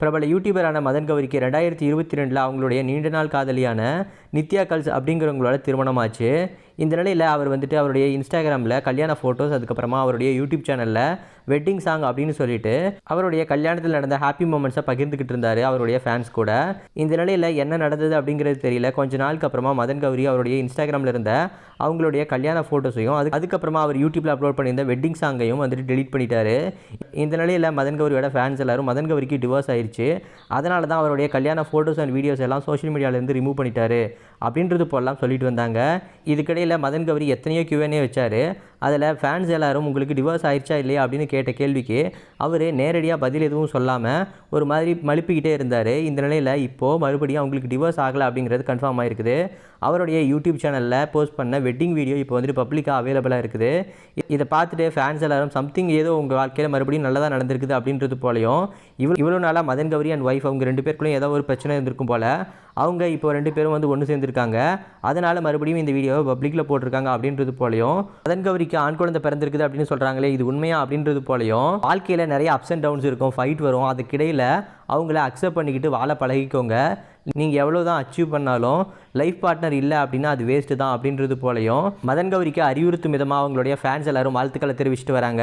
பிரபல யூடியூபரான மதன் கௌரிக்கு 2022 அவங்களுடைய நீண்ட நாள் காதலியான நித்யா கல்ஸ் அப்படிங்கிறவங்களோட திருமணமாச்சு. இந்த நிலையில் அவர் வந்துட்டு அவருடைய இன்ஸ்டாகிராமில் கல்யாண ஃபோட்டோஸ், அதுக்கப்புறமா அவருடைய யூடியூப் சேனலில் வெட்டிங் சாங் அப்படின்னு சொல்லிட்டு அவருடைய கல்யாணத்தில் நடந்த ஹாப்பி மூமெண்ட்ஸை பகிர்ந்துக்கிட்டு இருந்தார் அவருடைய ஃபேன்ஸ் கூட. இந்த நிலையில் என்ன நடந்தது அப்படிங்கிறது தெரியல. கொஞ்ச நாளுக்கு அப்புறமா மதன் கௌரி அவருடைய இன்ஸ்டாகிராமில் இருந்த அவங்களுடைய கல்யாண ஃபோட்டோஸையும் அதுக்கப்புறமா அவர் யூடியூப்பில் அப்லோட் பண்ணியிருந்த வெட்டிங் சாங்கையும் வந்துட்டு டெலீட் பண்ணிட்டாரு. இந்த நிலையில் மதன் கௌரியோட ஃபேன்ஸ் எல்லாரும் மதன் கௌரிக்கு டிவோர்ஸ் ஆயிடுச்சு, அதனால தான் அவருடைய கல்யாண ஃபோட்டோஸ் அண்ட் வீடியோஸ் எல்லாம் சோஷியல் மீடியாவிலேருந்து ரிமூவ் பண்ணிட்டாரு அப்படின்றது போலாம் சொல்லிட்டு வந்தாங்க. இதுக்கிடையில் மதன் கௌரி எத்தனையோ Q&A வச்சார். அதில் ஃபேன்ஸ் எல்லாரும் உங்களுக்கு டிவோர்ஸ் ஆயிடுச்சா இல்லையா அப்படின்னு கேட்ட கேள்விக்கு அவர் நேரடியாக பதில் எதுவும் சொல்லாமல் ஒரு மாதிரி மழுப்பிக்கிட்டே இருந்தார். இந்த நிலையில் இப்போது மறுபடியும் அவங்களுக்கு டிவோர்ஸ் ஆகலை அப்படிங்கிறது கன்ஃபார்ம் ஆகிருக்குது. அவருடைய யூடியூப் சேனலில் போஸ்ட் பண்ண வெட்டிங் வீடியோ இப்போ வந்துட்டு பப்ளிக்காக அவைலபிளாக இருக்குது. இதை பார்த்துட்டு ஃபேன்ஸ் எல்லாரும் சம்திங் ஏதோ உங்கள் வாழ்க்கையில் மறுபடியும் நல்லதாக நடந்திருக்குது அப்படின்றது போலையும், இவ்வளோ நாளாக மதன் கௌரி அண்ட் ஒய்ஃப் அவங்க 2 பேருக்குள்ளேயும் ஏதோ ஒரு பிரச்சனை இருந்திருக்கும் போல், அவங்க இப்போ 2 பேரும் வந்து ஒன்று சேர்ந்துருக்காங்க, அதனால் மறுபடியும் இந்த வீடியோவை பப்ளிக்கில் போட்டிருக்காங்க அப்படின்றது போலையும், மதன் கௌரிக்கு ஆண் குழந்தை பிறந்திருக்குது அப்படின்னு சொல்கிறாங்களே இது உண்மையா அப்படின்றது போலையும், வாழ்க்கையில் நிறைய அப்ஸ் அண்ட் டவுன்ஸ் இருக்கும், ஃபைட் வரும், அதுக்கிடையில் அவங்கள அக்செப்ட் பண்ணிக்கிட்டு வாழ பழகிக்கோங்க. நீங்கள் எவ்வளோ தான் அச்சீவ் பண்ணாலும் லைஃப் பார்ட்னர் இல்லை அப்படின்னா அது வேஸ்ட்டு தான் அப்படின்றது போலையும் மதன் கௌரிக்கு அறிவுறுத்தும் விதமாக அவங்களுடைய ஃபேன்ஸ் எல்லாரும் வாழ்த்துக்களை தெரிவிச்சிட்டு வராங்க.